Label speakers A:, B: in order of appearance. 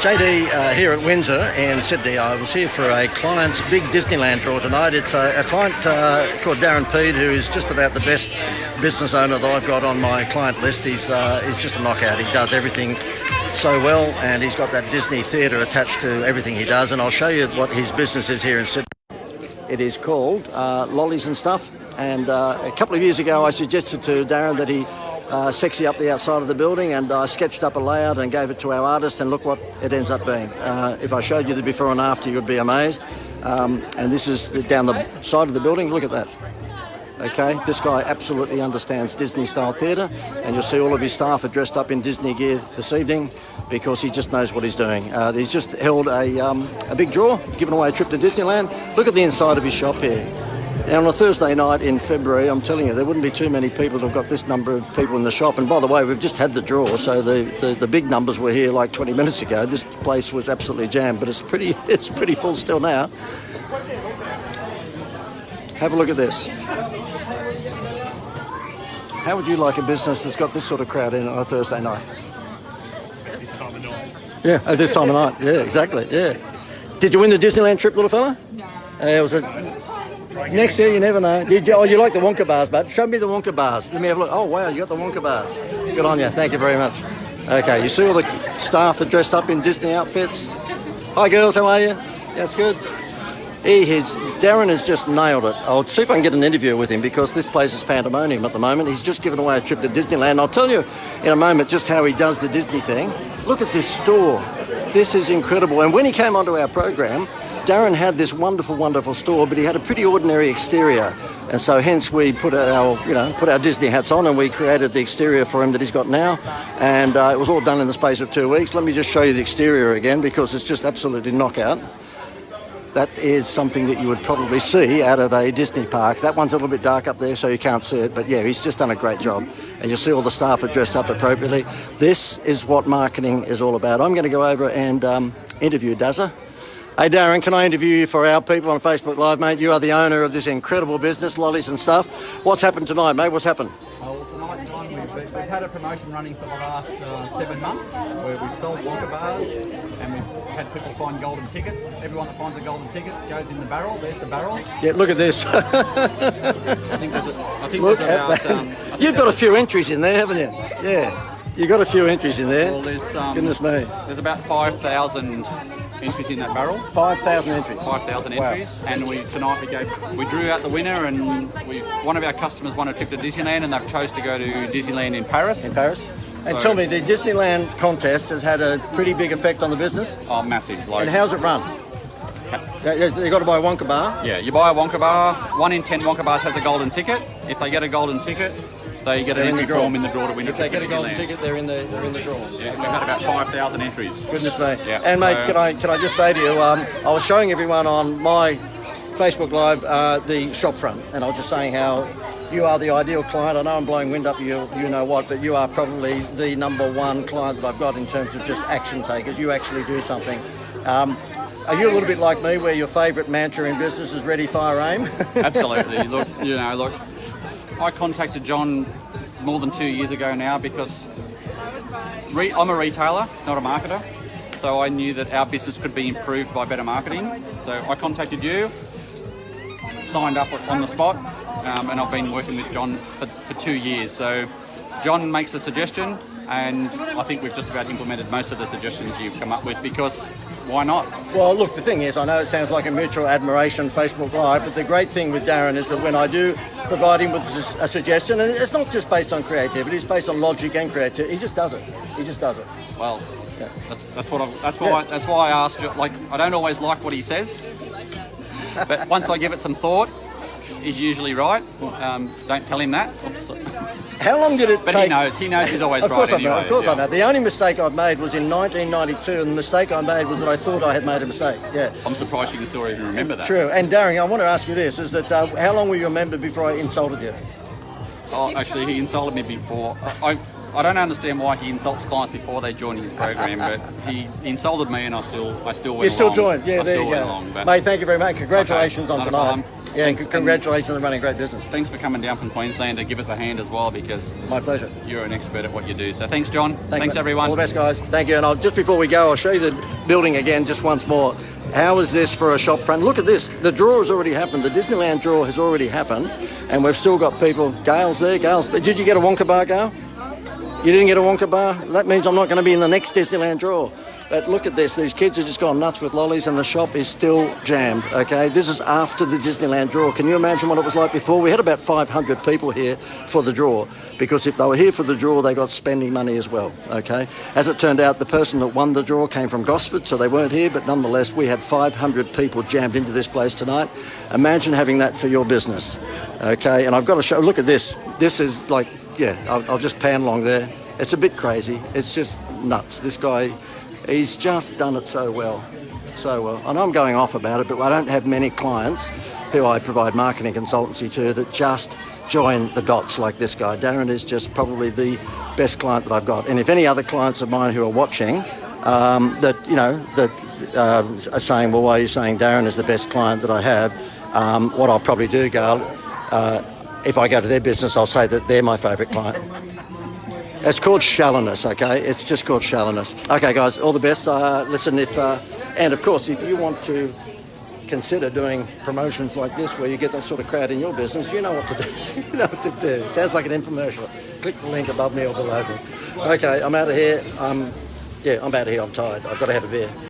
A: JD here at Windsor in Sydney. I was here for a client's big Disneyland draw tonight. It's a client called Darren Peed, who is just about the best business owner that I've got on my client list. He's just a knockout. He does everything so well, and he's got that Disney theatre attached to everything he does. And I'll show you what his business is here in Sydney. It is called Lollies and Stuff. And a couple of years ago, I suggested to Darren that he sexy up the outside of the building, and I sketched up a layout and gave it to our artist, and look what it ends up being. If I showed you the before and after, you would be amazed. And this is down the side of the building. Look at that. Okay, this guy absolutely understands Disney-style theatre, and you'll see all of his staff are dressed up in Disney gear this evening because he just knows what he's doing. He's just held a big draw, giving away a trip to Disneyland. Look at the inside of his shop here. Now, on a Thursday night in February, I'm telling you, there wouldn't be too many people who've got this number of people in the shop. And by the way, we've just had the draw, so the big numbers were here like 20 minutes ago. This place was absolutely jammed, but it's pretty full still now. Have a look at this. How would you like a business that's got this sort of crowd in on a Thursday night?
B: This time of night.
A: Yeah, at this time of night. Yeah, exactly. Yeah. Did you win the Disneyland trip, little fella? No. It was next year, you never know. You like the Wonka bars, but show me the Wonka bars. Let me have a look. Oh, wow, you got the Wonka bars. Good on you. Thank you very much. Okay, you see all the staff are dressed up in Disney outfits. Hi, girls. How are you? That's good. Darren has just nailed it. I'll see if I can get an interview with him because this place is pandemonium at the moment. He's just given away a trip to Disneyland. I'll tell you in a moment just how he does the Disney thing. Look at this store. This is incredible. And when he came onto our program, Darren had this wonderful, wonderful store, but he had a pretty ordinary exterior. And so hence we put our Disney hats on, and we created the exterior for him that he's got now. And it was all done in the space of 2 weeks. Let me just show you the exterior again because it's just absolutely knockout. That is something that you would probably see out of a Disney park. That one's a little bit dark up there, so you can't see it. But yeah, he's just done a great job. And you'll see all the staff are dressed up appropriately. This is what marketing is all about. I'm going to go over and interview Dazza. Hey Darren, can I interview you for our people on Facebook Live, mate? You are the owner of this incredible business, Lollies and Stuff. What's happened tonight, mate? What's happened?
C: Well, tonight, John, we've had a promotion running for the last 7 months where we've sold Wonka bars and we've had people find golden tickets. Everyone that finds a golden ticket goes in the barrel. There's the barrel.
A: Yeah, look at this.
C: I think
A: look
C: there's
A: at
C: about...
A: that. You've got a few entries in there, haven't you? Yeah. You've got a few entries in there.
C: Well, there's...
A: Goodness me.
C: There's about 5,000 entries in that barrel.
A: 5,000 entries.
C: 5,000 entries. Wow. And we drew out the winner, and one of our customers won a trip to Disneyland, and they've chose to go to Disneyland in Paris.
A: In Paris. And tell me, the Disneyland contest has had a pretty big effect on the business?
C: Oh, massive.
A: And how's it run? You've got to buy a Wonka bar?
C: Yeah, you buy a Wonka bar. 1 in 10 Wonka bars has a golden ticket. If they get a golden ticket, they get an entry form in the draw to win a trip to Disneyland.
A: If they get a golden ticket, they're in the draw.
C: Yeah, we've had about 5,000 entries.
A: Goodness me.
C: Yeah,
A: and mate, can I just say to you, I was showing everyone on my Facebook Live the shop front, and I was just saying how you are the ideal client. I know I'm blowing wind up you know what, but you are probably the number one client that I've got in terms of just action takers. You actually do something. Are you a little bit like me, where your favourite mantra in business is ready, fire, aim?
C: Absolutely. Look, I contacted John more than 2 years ago now because I'm a retailer, not a marketer. So I knew that our business could be improved by better marketing. So I contacted you, signed up on the spot, and I've been working with John for 2 years. So John makes a suggestion, and I think we've just about implemented most of the suggestions you've come up with, because why not?
A: Well, look, the thing is, I know it sounds like a mutual admiration Facebook Live, but the great thing with Darren is that when I do provide him with a suggestion, and it's not just based on creativity, it's based on logic and creativity, he just does it. He just does it.
C: Well, yeah. That's why I asked you. Like, I don't always like what he says, but once I give it some thought, he's usually right. Don't tell him that.
A: How long did it take?
C: But he knows he's always right.
A: Of course I know. The only mistake I've made was in 1992, and the mistake I made was that I thought I had made a mistake. Yeah.
C: I'm surprised you can still even remember that.
A: True. And Darren, I want to ask you this, is that how long were you a member before I insulted you?
C: Oh, actually, he insulted me before. I don't understand why he insults clients before they join his program, but he insulted me, and I still went along.
A: You still joined? Yeah, there you go.
C: Along,
A: mate, thank you very much. Congratulations on tonight. Yeah, and
C: Thanks.
A: congratulations on running a great business.
C: Thanks for coming down from Queensland to give us a hand as well, because
A: My pleasure.
C: you're an expert at what you do. So thanks, John. Thanks,
A: mate.
C: everyone.
A: All the best, guys. Thank you. And just before we go, I'll show you the building again just once more. How is this for a shop front? Look at this. The draw has already happened. The Disneyland draw has already happened, and we've still got people. Gail's there. Gail's. Did you get a Wonka bar, Gail? You didn't get a Wonka bar? That means I'm not going to be in the next Disneyland draw. But look at this. These kids have just gone nuts with lollies, and the shop is still jammed, okay? This is after the Disneyland draw. Can you imagine what it was like before? We had about 500 people here for the draw, because if they were here for the draw, they got spending money as well, okay? As it turned out, the person that won the draw came from Gosford, so they weren't here, but nonetheless, we had 500 people jammed into this place tonight. Imagine having that for your business, okay? And I've got to show, look at this. This is like, yeah, I'll just pan along there. It's a bit crazy. It's just nuts. This guy, he's just done it so well, so well. And I'm going off about it, but I don't have many clients who I provide marketing consultancy to that just join the dots like this guy. Darren is just probably the best client that I've got. And if any other clients of mine who are watching that are saying, well, why are you saying Darren is the best client that I have? What I'll probably do, Gail, if I go to their business, I'll say that they're my favourite client. It's called shallowness, okay? It's just called shallowness. Okay, guys, all the best. Listen, and of course, if you want to consider doing promotions like this where you get that sort of crowd in your business, you know what to do. You know what to do. Sounds like an infomercial. Click the link above me or below me. Okay, I'm out of here. I'm out of here. I'm tired. I've got to have a beer.